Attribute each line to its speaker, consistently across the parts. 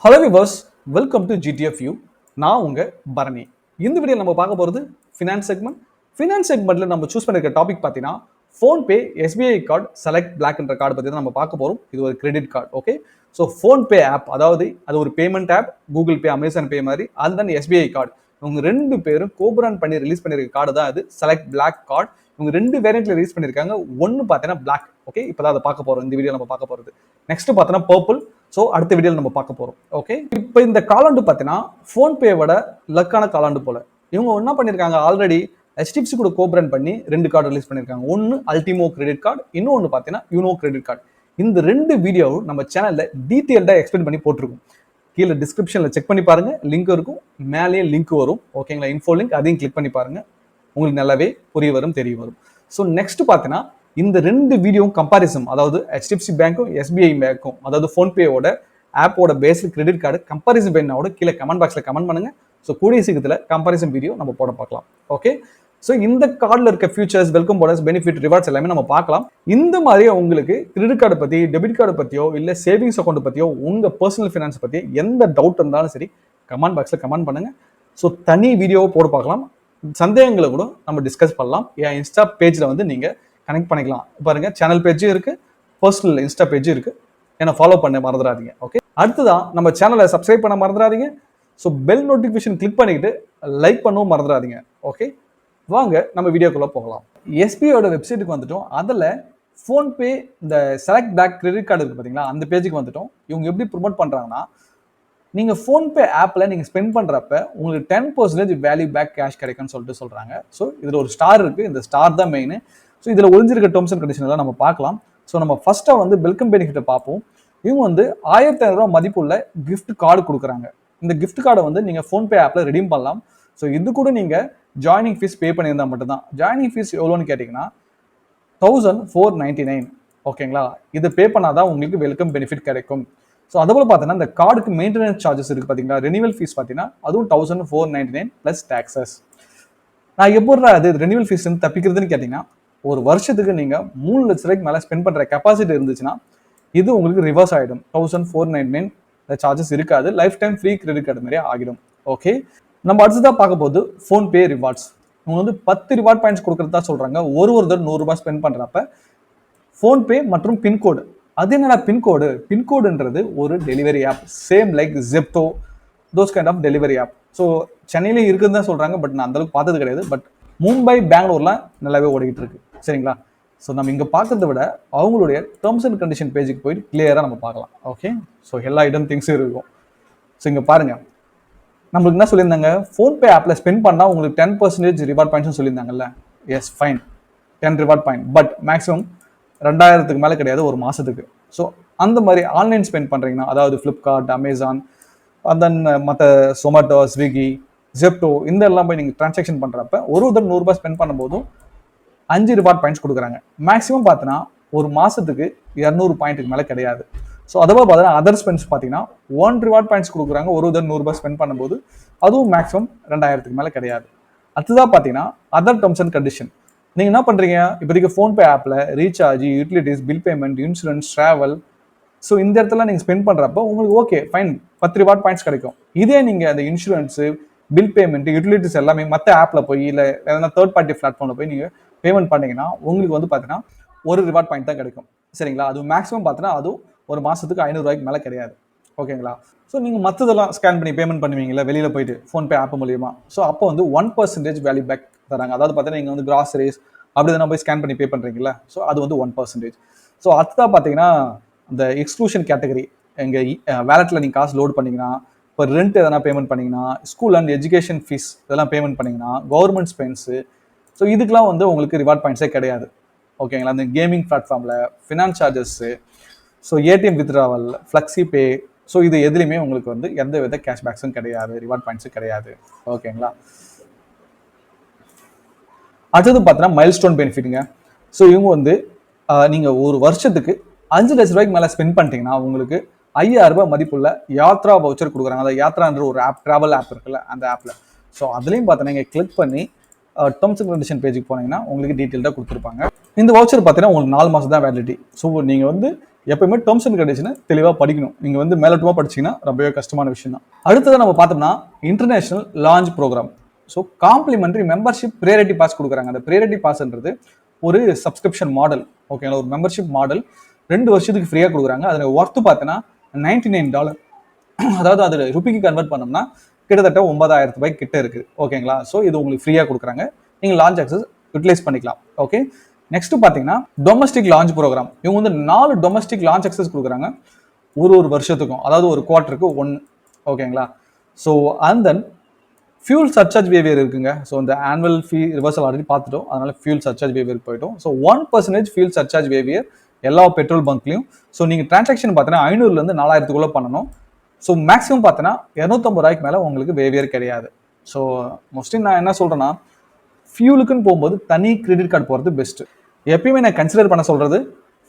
Speaker 1: Hello viewers, welcome to GTFU. நான் உங்க பரணி. இந்த வீடியோ நம்ம பார்க்க போகிறது ஃபினான்ஸ் செக்மெண்ட். ஃபினான்ஸ் செக்மெண்ட்ல நம்ம சூஸ் பண்ணிருக்க டாபிக் பார்த்தீங்கன்னா ஃபோன்பே SBI கார்டு செலக்ட் பிளாக்ன்ற கார்டு பற்றி தான் நம்ம பார்க்க போகிறோம். இது ஒரு credit card. Okay, so PhonePe app, அதாவது அது ஒரு payment app, Google Pay, Amazon Pay மாதிரி. அதுதான் SBI கார்டு. இவங்க ரெண்டு பேரும் கோபரான் பண்ணி ரிலீஸ் பண்ணிருக்க கார்டு தான் அது செலக்ட் பிளாக் கார்டு. இவங்க ரெண்டு வேரியன்ட்ல ரிலீஸ் பண்ணிருக்காங்க. ஒன்னு பார்த்தீங்கன்னா பிளாக். ஓகே, இப்போதான் அதை பார்க்க போறோம். இந்த வீடியோ நம்ம பார்க்க போறது. நெக்ஸ்ட் பார்த்தீங்கன்னா பர்பிள். ஸோ அடுத்த வீடியோவில் நம்ம பார்க்க போறோம். ஓகே, இப்போ இந்த காலாண்டு பார்த்தீங்கன்னா ஃபோன்பேவோட லக்கான காலாண்டு போல. இவங்க என்ன பண்ணியிருக்காங்க, ஆல்ரெடி HDFC கூட கோபரன் பண்ணி ரெண்டு கார்டு ரிலீஸ் பண்ணியிருக்காங்க. ஒன்று அல்டிமோ கிரெடிட் கார்டு, இன்னொன்று பார்த்தீங்கன்னா யூனோ கிரெடிட் கார்டு. இந்த ரெண்டு வீடியோவும் நம்ம சேனல்ல டீட்டெயில்டாக எக்ஸ்பிளைன் பண்ணி போட்டிருக்கோம். கீழே டிஸ்கிரிப்ஷனில் செக் பண்ணி பாருங்க, லிங்க் இருக்கும். மேலேயே லிங்க் வரும். ஓகேங்களா, இன்ஃபோ லிங்க், அதையும் கிளிக் பண்ணி பாருங்க. உங்களுக்கு நல்லாவே புரிய வரும், தெரிய வரும். ஸோ நெக்ஸ்ட் பார்த்தீங்கன்னா இந்த ரெண்டு வீடியோவும் கம்பாரிசன், அதாவது HDFC பேங்க்கும் SBI பேங்க்கும், அதாவது ஃபோன்பேவோட ஆப்போட பேசிக் கிரெடிட் கார்டு கம்பாரிசன் பண்ணோட கீழே கமெண்ட் பாக்ஸில் கமெண்ட் பண்ணுங்க. ஸோ கூடிய சீக்கிரத்தில் கம்பாரிசன் வீடியோ நம்ம போட பார்க்கலாம். ஓகே, ஸோ இந்த கார்டில் இருக்க features, welcome bonus, benefit, rewards எல்லாமே நம்ம பார்க்கலாம். இந்த மாதிரி உங்களுக்கு கிரெடிட் கார்டு பற்றி, டெபிட் கார்டு பற்றியோ இல்லை சேவிங்ஸ் அக்கௌண்ட் பற்றியோ உங்கள் பர்சனல் ஃபினான்ஸ் பற்றி எந்த டவுட் இருந்தாலும் சரி கமெண்ட் பாக்ஸில் கமெண்ட் பண்ணுங்க. ஸோ தனி வீடியோவை போட பார்க்கலாம். சந்தேகங்களை கூட நம்ம டிஸ்கஸ் பண்ணலாம். என் இன்ஸ்டா பேஜில் வந்து நீங்கள் கனெக்ட் பண்ணிக்கலாம். பாருங்க, சேனல் பேஜும் இருக்கு, பர்சனல் இன்ஸ்டா பேஜும் இருக்கு. என்ன ஃபாலோ பண்ண மறந்துடாதீங்க. ஓகே, அடுத்ததான் நம்ம சேனலை சப்ஸ்கிரைப் பண்ண மறந்துடாதீங்க. ஸோ பெல் நோட்டிஃபிகேஷன் கிளிக் பண்ணிக்கிட்டு லைக் பண்ணவும் மறந்துடாதீங்க. ஓகே, வாங்க நம்ம வீடியோக்குள்ள போகலாம். SBIயோட வெப்சைட்டுக்கு வந்துட்டோம். அதில் ஃபோன்பே இந்த செலக்ட் பேக் கிரெடிட் கார்டு இருக்கு பார்த்தீங்களா, அந்த பேஜுக்கு வந்துட்டோம். இவங்க எப்படி ப்ரொமோட் பண்ணுறாங்கன்னா, நீங்கள் ஃபோன்பே ஆப்பில் நீங்கள் ஸ்பெண்ட் பண்ணுறப்ப உங்களுக்கு 10% வேல்யூ பேக் கேஷ் கிடைக்கும்னு சொல்கிறாங்க. ஸோ இதில் ஒரு ஸ்டார் இருக்குது, இந்த ஸ்டார் தான் மெயின். ஸோ இதில் ஒளிஞ்சிருக்க டேர்ம்ஸ் அண்ட் கண்டிஷன் எல்லாம் நம்ம பார்க்கலாம். ஸோ நம்ம ஃபர்ஸ்ட்டாக வந்து வெல்கம் பெனிஃபிட்டை பார்ப்போம். இவங்க வந்து 1500 ரூபா மதிப்புள்ள கிஃப்ட் கார்டு கொடுக்குறாங்க. இந்த கிஃப்ட் கார்டை வந்து நீங்கள் ஃபோன்பே ஆப்பில் ரெடீம் பண்ணலாம். ஸோ இது கூட நீங்கள் ஜாயினிங் ஃபீஸ் பே பண்ணியிருந்தா மட்டும்தான். ஜாயினிங் ஃபீஸ் எவ்வளோன்னு கேட்டிங்கன்னா 1499. ஓகேங்களா, இது பே பண்ணாதான் உங்களுக்கு வெல்கம் பெனிஃபிட் கிடைக்கும். ஸோ அதுபோல் பார்த்தீங்கன்னா இந்த கார்டுக்கு மெயின்டெனன்ஸ் சார்ஜஸ் இருக்குது பார்த்தீங்களா, ரெனிவல் ஃபீஸ் பார்த்தீங்கன்னா அதுவும் 1499 ப்ளஸ் டேக்ஸஸ். நான் எப்படி அது ரெனிவல் ஃபீஸ் தப்பிக்கிறதுன்னு கேட்டிங்கன்னா, ஒரு வருஷத்துக்கு நீங்கள் 3 லட்ச ரூபாய்க்கு மேலே ஸ்பெண்ட் பண்ணுற கெப்பாசிட்டி இருந்துச்சுன்னா இது உங்களுக்கு ரிவர்ஸ் ஆகிடும். 1499 சார்ஜஸ் இருக்காது. Life time free credit card மாதிரியே ஆகிடும். ஓகே, நம்ம அடுத்ததாக பார்க்க போது ஃபோன்பே ரிவார்ட்ஸ். இவங்க வந்து 10 ரிவார்ட் பாயிண்ட்ஸ் கொடுக்குறதா சொல்கிறாங்க. ஒரு தடவை 100 ரூபாய் ஸ்பெண்ட் பண்ணுறப்ப ஃபோன்பே மற்றும் பின்கோடு. அது என்னடா பின்கோடு? பின்கோடுன்றது ஒரு delivery app, same like Zepto, those kind of delivery app. So சென்னையிலே இருக்குதுன்னு தான் சொல்கிறாங்க, பட் நான் அந்தளவுக்கு பார்த்தது கிடையாது. பட் மும்பை, பெங்களூர்லாம் நல்லாவே ஓடிக்கிட்டு இருக்கு. சரிங்களா, ஸோ நம்ம இங்கே பார்க்கறத விட அவங்களுடைய டேர்ம்ஸ் அண்ட் கண்டிஷன் பேஜுக்கு போயிட்டு கிளியராக நம்ம பார்க்கலாம். ஓகே, ஸோ எல்லா ஐட்டம் திங்ஸும் இருக்கும். ஸோ இங்கே பாருங்கள், நம்மளுக்கு என்ன சொல்லியிருந்தாங்க, ஃபோன்பே ஆப்பில் ஸ்பெண்ட் பண்ணால் உங்களுக்கு 10% ரிவார்ட் பாயிண்ட்ஸ்னு சொல்லியிருந்தாங்கல்ல. Yes, fine, 10 reward point. But maximum 2000க்கு மேலே கிடையாது ஒரு மாதத்துக்கு. ஸோ அந்த மாதிரி ஆன்லைன் ஸ்பெண்ட் பண்ணுறீங்கன்னா, அதாவது ஃப்ளிப்கார்ட், அமேசான், தென் மற்ற சொமேட்டோ, ஸ்விக்கி, ஜெப்டோ, இந்த எல்லாம் போய் நீங்கள் டிரான்சாக்ஷன் பண்ணுறப்ப ஒரு 100 ரூபாய் ஸ்பெண்ட் பண்ணும்போதும் 5 ரிவார்ட் பாயிண்ட்ஸ் கொடுக்குறாங்க. மேக்ஸிமம் பார்த்தீங்கன்னா ஒரு மாதத்துக்கு 200 பாயிண்ட்டுக்கு மேலே கிடையாது. ஸோ அதுவும் பார்த்தீங்கன்னா அதர் ஸ்பெண்ட்ஸ் பார்த்தீங்கன்னா 1 ரிவார்ட் பாயிண்ட்ஸ் கொடுக்குறாங்க ஒரு 100 ரூபாய் ஸ்பெண்ட் பண்ணும்போது. அதுவும் மேக்ஸிமம் 2000க்கு மேலே கிடையாது. அடுத்ததான் பார்த்தீங்கன்னா அதர் டேர்ம்ஸ் அண்ட் கண்டிஷன். நீங்கள் என்ன பண்ணுறீங்க, இப்போதைக்கு ஃபோன்பே ஆப்பில் recharge, utilities, bill payment, insurance, travel, so இந்த இடத்துல நீங்கள் ஸ்பெண்ட் பண்ணுறப்போ உங்களுக்கு ஓகே ஃபைன் 10 ரிவார்ட் பாயிண்ட்ஸ் கிடைக்கும். இதே நீங்கள் அந்த இன்சூரன்ஸு, பில் பேமெண்ட், யூட்டிலிட்டிஸ் எல்லாமே மற்ற ஆப்பில் போய் இல்லை எதனா தேர்ட் பார்ட்டி பிளாட்ஃபார்மில் போய் நீங்கள் பேமெண்ட் பண்ணிங்கன்னா உங்களுக்கு வந்து பார்த்தீங்கன்னா ஒரு ரிவார்ட் பாயிண்ட் தான் கிடைக்கும். சரிங்களா, அது மேக்ஸிமம் பார்த்தீங்கன்னா அதுவும் ஒரு மாதத்துக்கு 500 ரூபாய்க்கு மேலே கிடையாது. ஓகேங்களா, ஸோ நீங்கள் மற்றதெல்லாம் ஸ்கேன் பண்ணி பேமெண்ட் பண்ணுவீங்களா வெளியில் போயிட்டு ஃபோன்பே ஆப் மூலியமாக. ஸோ அப்போ வந்து 1% வேல்யூ பேக் தராங்க. அதாவது பார்த்தீங்கன்னா நீங்கள் வந்து கிராசரிஸ் அப்படி தானே போய் ஸ்கேன் பண்ணி பே பண்ணுறீங்களா, ஸோ அது வந்து 1%. ஸோ அடுத்ததாக பார்த்தீங்கன்னா இந்த எக்ஸ்க்ளூஷன் கேட்டகரி, எங்கள் வேலெட்டில் நீங்கள் காசு லோட் பண்ணிங்கன்னா, இப்போ ரெண்ட் எதனா பேமெண்ட் பண்ணிங்கன்னா, ஸ்கூல் அண்ட் எஜுகேஷன் ஃபீஸ் இதெல்லாம் பேமெண்ட் பண்ணிங்கன்னா, கவர்மெண்ட் ஸ்பென்ஸு, ஸோ இதுக்கெலாம் வந்து உங்களுக்கு ரிவார்ட் பாயிண்ட்ஸே கிடையாது. ஓகேங்களா, அந்த கேமிங் பிளாட்ஃபார்மில் finance charges, so ATM withdrawal, flexi pay, so இது எதுலையுமே உங்களுக்கு வந்து எந்த வித கேஷ்பேக்ஸும் கிடையாது, ரிவார்ட் பாயிண்ட்ஸும் கிடையாது. ஓகேங்களா, அடுத்தது பார்த்தீங்கன்னா மைல்ஸ்டோன் பெனிஃபிட்டுங்க. ஸோ இவங்க வந்து நீங்கள் ஒரு வருஷத்துக்கு 5 லட்ச ரூபாய்க்கு மேலே ஸ்பெண்ட் பண்ணிட்டீங்கன்னா உங்களுக்கு 5000 ரூபாய் மதிப்புள்ள யாத்ரா வவுச்சர் கொடுக்குறாங்க. அதாவது யாத்ரான்ற ஒரு ஆப், ட்ராவல் ஆப் இருக்குல்ல, அந்த ஆப்பில். ஸோ அதுலேயும் பார்த்தீங்கன்னா நீங்கள் கிளிக் பண்ணி டேர்ம்ஸ் அண்ட் கண்டிஷன் பேஜுக்கு போனீங்கன்னா உங்களுக்கு டீட்டெயில்டாக கொடுத்துருப்பாங்க. இந்த வவுச்சர் பார்த்தீங்கன்னா உங்களுக்கு 4 மாதம் தான் வேலிடிட்டி. ஸோ நீங்கள் வந்து எப்பயுமே டேர்ம்ஸ் அண்ட் கண்டிஷனை தெளிவாக படிக்கணும். நீங்கள் வந்து மேலோட்டமாக படிச்சீங்கன்னா ரொம்பவே கஷ்டமான விஷயம் தான். அடுத்தது நம்ம பார்த்தோம்னா international lounge program. So complimentary membership priority pass கொடுக்குறாங்க. அந்த ப்ரியாரிட்டி பாஸ்ன்றது ஒரு சப்ஸ்கிரிப்ஷன் மாடல். ஓகேங்களா, ஒரு மெம்பர்ஷிப் மாடல் 2 வருஷத்துக்கு ஃப்ரீயாக கொடுக்குறாங்க. அதில் ஒர்த்து பார்த்தீங்கன்னா $99. அதாவது அது ருபிக்கு கன்வெர்ட் பண்ணோம்னா கிட்டத்தட்ட 9,000 ரூபாய் கிட்ட இருக்கு. ஓகேங்களா, ஸோ இது உங்களுக்கு ஃப்ரீயாக கொடுக்குறாங்க. நீங்கள் லான்ச் ஆக்சஸ் யூட்டிலைஸ் பண்ணிக்கலாம். ஓகே, நெக்ஸ்ட் பார்த்தீங்கன்னா டொமஸ்டிக் லான்ச் ப்ரோக்ராம். இவங்க வந்து 4 டொமஸ்டிக் லான்ச் ஆக்சஸ் கொடுக்குறாங்க ஒரு வருஷத்துக்கும், அதாவது ஒரு குவார்ட்டருக்கு 1. ஓகேங்களா, so and then fuel surcharge behaviour இருக்குங்க. ஸோ இந்த ஆனுவல் ஃபீ ரிவர்சல் ஆல்ரெடி பார்த்துட்டோம், அதனால ஃபியூல் சர்சார்ஜ் பிஹேவியர் போயிட்டோம். ஸோ 1% ஃபியூல் சர்சார்ஜ் பிஹேவியர் எல்லா பெட்ரோல் பங்க்லையும். ஸோ நீங்கள் டிரான்சாக்ஷன் பார்த்தீங்கன்னா 500லேருந்து 4,000க்குள்ளே பண்ணணும். ஸோ மேக்ஸிமம் பார்த்தீங்கன்னா 250 ரூபாய்க்கு மேலே உங்களுக்கு பிஹேவியர் கிடையாது. ஸோ மோஸ்ட்லி நான் என்ன சொல்கிறேன்னா, ஃபியூலுக்குன்னு போகும்போது தனி கிரெடிட் கார்டு போகிறது பெஸ்ட்டு. எப்பயுமே நான் கன்சிடர் பண்ண சொல்கிறது,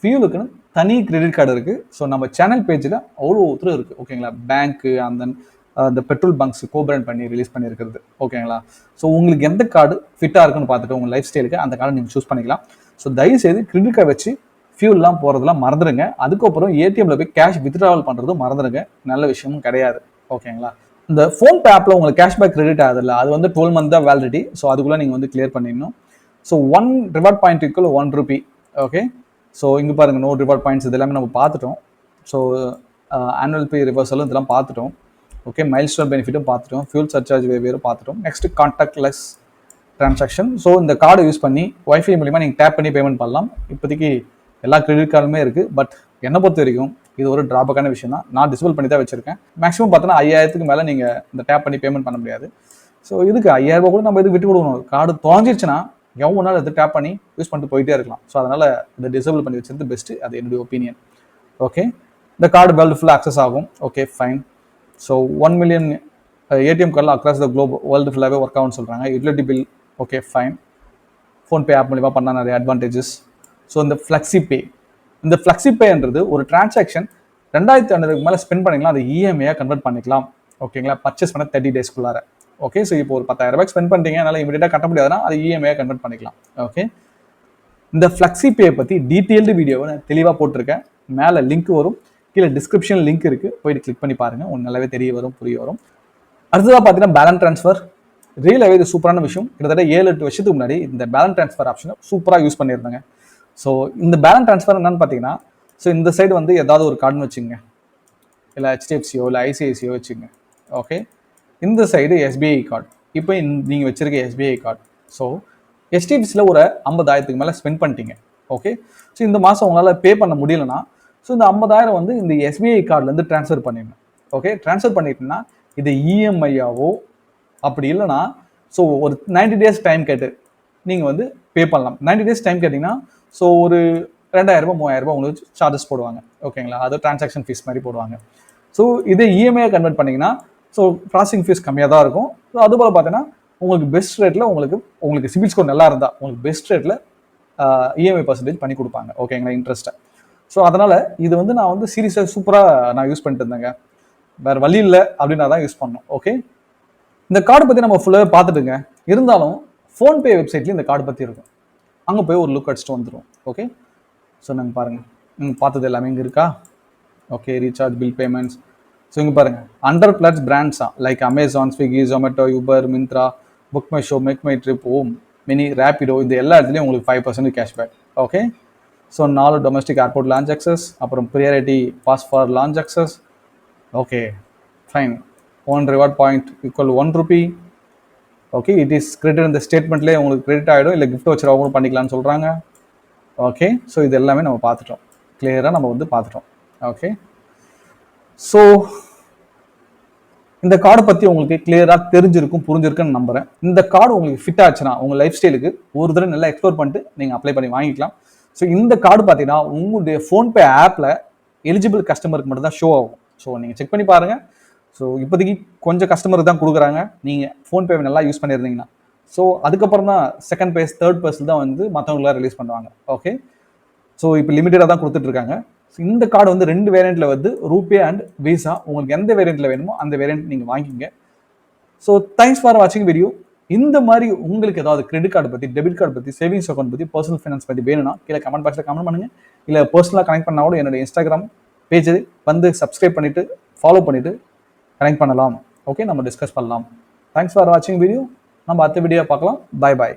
Speaker 1: ஃபியூலுக்குன்னு தனி கிரெடிட் கார்டு இருக்குது. ஸோ நம்ம சேனல் பேஜில் அவ்வளோ ஒருத்தர் இருக்குது. ஓகேங்களா, பேங்க்கு அந்த பெட்ரோல் பங்க்ஸ் கோபிராண்ட் பண்ணி ரிலீஸ் பண்ணியிருக்கிறது. ஓகேங்களா, ஸோ உங்களுக்கு எந்த கார்டு ஃபிட்டாக இருக்குன்னு பார்த்துட்டு உங்கள் லைஃப் ஸ்டைலுக்கு அந்த கார்டு நீங்கள் சூஸ் பண்ணிக்கலாம். ஸோ தயவுசெய்து கிரெடிட் கார்டு வச்சு ஃபியூல்லாம் போகிறதுலாம் மறந்துடுங்க. அதுக்கப்புறம் ஏடிஎம்ல போய் கேஷ் வித்ட்ராவல் பண்ணுறதும் மறந்துடுங்க. நல்ல விஷயமும் கிடையாது. ஓகேங்களா, இந்த ஃபோன்பே ஆப்பில் உங்களுக்கு கேஷ்பேக் கிரெடிட் ஆகுதுல்ல, அது வந்து 12 மந்த் தான் வேலிடிட்டி. ஸோ அதுக்குள்ளே நீங்கள் வந்து கிளியர் பண்ணிடணும். So 1 reward point equal 1 rupee. Okay, so இங்கே பாருங்கள், நோ ரிவார்ட் பாயிண்ட்ஸ் இது எல்லாமே நம்ம பார்த்துட்டோம். ஸோ ஆனுவல் பே ரிவர்சலும் இதெல்லாம் பார்த்துட்டோம். ஓகே, மைல்ஸ்டோன் பெனிஃபிட்டும் பார்த்துட்டோம், ஃபியூல் சர்சார்ஜ் வேவியரும் பார்த்துட்டோம். Next contactless transaction. ஸோ இந்த கார்டை யூஸ் பண்ணி வைஃபை மூலிமா நீங்கள் டேப் பண்ணி பேமெண்ட் பண்ணலாம். இப்போதைக்கு எல்லா கிரெடிட் கார்டுமே இருக்குது. பட் என்னை பொறுத்த வரைக்கும் இது ஒரு டிராபக்கான விஷயம் தான். நான் டிசபிள் பண்ணி தான் வச்சிருக்கேன். மேக்ஸிமம் பார்த்தோன்னா 5,000க்கு மேலே நீங்கள் இந்த டேப் பண்ணி பேமெண்ட் பண்ண முடியாது. ஸோ இதுக்கு 5,000 ரூபாய் கூட நம்ம இது விட்டு கொடுக்கணும். கார்டு தொலைஞ்சிருச்சுன்னா எவ்வளோ நாள் இது டேப் பண்ணி யூஸ் பண்ணிட்டு போயிட்டே இருக்கலாம். ஸோ அதனால் இதை டிசபிள் பண்ணி வச்சிருந்து பெஸ்ட்டு. அது என்னுடைய ஒப்பீனியன். ஓகே, இந்த கார்டு வேர்ல்டு ஃபுல்லாக அக்சஸ் ஆகும். Okay, fine. So 1 million ATM கார்டில் அக்ராஸ் த குளோப் வேர்ல்டு ஃபுல்லாகவே ஒர்க் ஆகும்னு சொல்கிறாங்க. Utility bill okay fine. PhonePe app மூலிமா பண்ணால் நிறைய அட்வான்டேஜஸ். ஸோ இந்த ஃப்ளெக்ஸி பேன்றது ஒரு டிரான்சாக்ஷன் 2,500க்கு மேலே ஸ்பெண்ட் பண்ணிக்கலாம், அது இஎம்ஐயாக கன்வெர்ட் பண்ணிக்கலாம். ஓகேங்களா, பர்ச்சேஸ் பண்ண 30 டேஸ்க்குள்ளார. ஓகே, ஸோ இப்போ ஒரு 10,000 ரூபாய்க்கு ஸ்பெண்ட் பண்ணிட்டீங்க, அதனால் இமீடியட்டாக கட்ட முடியாதுன்னா அது இஎம்ஐயாக கன்வெர்ட் பண்ணிக்கலாம். ஓகே, இந்த ஃப்ளெக்ஸி பே பற்றி டீட்டெயில்டு வீடியோவை நான் தெளிவாக போட்டிருக்கேன். மேலே லிங்க் வரும், கீழே டிஸ்கிரிப்ஷன் லிங்க் இருக்குது, போயிட்டு கிளிக் பண்ணி பாருங்கள், உங்களுக்கு நல்லாவே தெரிய வரும், புரிய வரும். அடுத்ததாக பார்த்தீங்கன்னா பேலன்ஸ் ட்ரான்ஸ்ஃபர். ரியலாகவே இது சூப்பரான விஷயம். கிட்டத்தட்ட 7-8 வருஷத்துக்கு முன்னாடி இந்த பேலன்ஸ் ட்ரான்ஸ்ஃபர் ஆப்ஷனை சூப்பராக யூஸ் பண்ணியிருந்தாங்க. ஸோ இந்த பேலன்ஸ் ட்ரான்ஸ்ஃபர் என்னன்னு பார்த்தீங்கன்னா, ஸோ இந்த சைடு வந்து ஏதாவது ஒரு கார்டுன்னு வச்சுங்க, இல்லை ஹெச்டிஎஃப்சியோ இல்லை ஐசிஐசியோ வச்சுங்க. ஓகே, இந்த சைடு எஸ்பிஐ கார்டு. இப்போ நீங்கள் வச்சிருக்க எஸ்பிஐ கார்டு. ஸோ ஹெச்டிஎஃப்சியில் ஒரு 50,000க்கு மேலே ஸ்பெண்ட் பண்ணிட்டீங்க. ஓகே, ஸோ இந்த மாதம் உங்களால் பே பண்ண முடியலன்னா, ஸோ இந்த 50,000 வந்து இந்த எஸ்பிஐ கார்டுலேருந்து ட்ரான்ஸ்ஃபர் பண்ணிடணும். ஓகே, ட்ரான்ஸ்ஃபர் பண்ணிட்டீங்கன்னா இது இஎம்ஐயாவோ அப்படி இல்லைனா ஸோ ஒரு 90 டேஸ் டைம் கேட்டு நீங்கள் வந்து பே பண்ணலாம். 90 டேஸ் டைம் கேட்டிங்கன்னா ஸோ ஒரு 2,000 ரூபாய் 3,000 ரூபாய் உங்களுக்கு சார்ஜஸ் போடுவாங்க. ஓகேங்களா, அது டிரான்சாக்ஷன் ஃபீஸ் மாதிரி போடுவாங்க. ஸோ இதே இஎம்ஐயாக கன்வெர்ட் பண்ணிங்கன்னா ஸோ ப்ராசஸிங் ஃபீஸ் கம்மியாக தான் இருக்கும். ஸோ அதுபோல் பார்த்தீங்கன்னா உங்களுக்கு பெஸ்ட் ரேட்டில் உங்களுக்கு சிபில் ஸ்கோர் நல்லா இருந்தால் உங்களுக்கு பெஸ்ட் ரேட்டில் இஎம்ஐ பர்சன்டேஜ் பண்ணி கொடுப்பாங்க. ஓகேங்களா, இன்ட்ரெஸ்ட்டை. ஸோ அதனால் இது வந்து நான் வந்து சீரியஸாக சூப்பராக நான் யூஸ் பண்ணிட்டு இருந்தேங்க. வேறு வழி இல்லை அப்படின்னா தான் யூஸ் பண்ணோம். ஓகே, இந்த கார்டு பற்றி நம்ம ஃபுல்லாகவே பார்த்துட்டுங்க. இருந்தாலும் ஃபோன்பே வெப்சைட்லேயும் இந்த கார்டு பற்றி இருக்கும். அங்கே போய் ஒரு லுக் அடிச்சுட்டு வந்துடும். ஓகே, ஸோ நாங்கள் பாருங்கள், பார்த்தது எல்லாமே இங்கே இருக்கா. Okay, recharge, bill payments. So இங்கே பாருங்கள், 100+ பிராண்ட்ஸா like Amazon, Swiggy, Zomato, Uber, Myntra, BookMyShow, MakeMyTrip, ஓம் மினி, ரேப்பிடோ, இந்த எல்லா இடத்துலையும் உங்களுக்கு 5% cashback. Okay, so 4 domestic airport lounge access, அப்புறம் priority pass for lounge access. Okay fine. 1 reward point equal 1 rupee. Okay, it is credit இந்த ஸ்டேட்மெண்ட்லேயே உங்களுக்கு கிரெடிட் ஆகிடும், இல்லை கிஃப்ட் வச்சுருவாங்க பண்ணிக்கலாம்னு சொல்கிறாங்க. ஓகே, ஸோ இது எல்லாமே நம்ம பார்த்துட்டோம், கிளியராக நம்ம வந்து பார்த்துட்டோம். ஓகே, ஸோ இந்த கார்டை பற்றி உங்களுக்கு கிளியராக தெரிஞ்சிருக்கும், புரிஞ்சிருக்குன்னு நம்புகிறேன். இந்த கார்டு உங்களுக்கு ஃபிட் ஆச்சுன்னா உங்கள் லைஃப் ஸ்டைலுக்கு ஒரு தடவை நல்லா எக்ஸ்ப்ளோர் பண்ணிட்டு நீங்கள் அப்ளை பண்ணி வாங்கிக்கலாம். ஸோ இந்த கார்டு பார்த்தீங்கன்னா உங்களுடைய ஃபோன்பே ஆப்பில் எலிஜிபிள் கஸ்டமருக்கு மட்டும் தான் ஷோ ஆகும். ஸோ நீங்கள் செக் பண்ணி பாருங்கள். ஸோ இப்போதைக்கு கொஞ்சம் கஸ்டமருக்கு தான் கொடுக்குறாங்க, நீங்கள் ஃபோன்பேவை நல்லா யூஸ் பண்ணியிருந்தீங்கன்னா. ஸோ அதுக்கப்புறம் தான் செகண்ட் பேஸ், தேர்ட் பேஸில் தான் வந்து மற்றவங்களாம் ரிலீஸ் பண்ணுவாங்க. ஓகே, ஸோ இப்போ லிமிட்டடாக தான் கொடுத்துட்ருக்காங்க. ஸோ இந்த கார்டு வந்து 2 வேரியண்ட்டில் வந்து ரூபே அண்ட் விசா. உங்களுக்கு எந்த வேரியண்ட்டில் வேணுமோ அந்த வேரியண்ட் நீங்கள் வாங்கிங்க. ஸோ தேங்க்ஸ் ஃபார் வாட்சிங் வீடியோ. இந்த மாதிரி உங்களுக்கு ஏதாவது கிரெடிட் கார்டு பற்றி, டெபிட் கார்டு பற்றி, சேவிங்ஸ் அக்கௌண்ட் பற்றி, பர்சனல் ஃபைனான்ஸ் பற்றி வேணும்னா கீழே கமெண்ட் பாக்ஸில் கமெண்ட் பண்ணுங்க. இல்லை பர்சனலாக கனெக்ட் பண்ணா கூட என்னோட இன்ஸ்டாகிராம் பேஜ் வந்து சப்ஸ்கிரைப் பண்ணிட்டு ஃபாலோ பண்ணிட்டு கனெக்ட் பண்ணலாம். ஓகே, நம்ம டிஸ்கஸ் பண்ணலாம். தேங்க்ஸ் ஃபார் வாட்சிங் வீடியோ. நம்ம அடுத்த வீடியோ பார்க்கலாம். பாய் பாய்.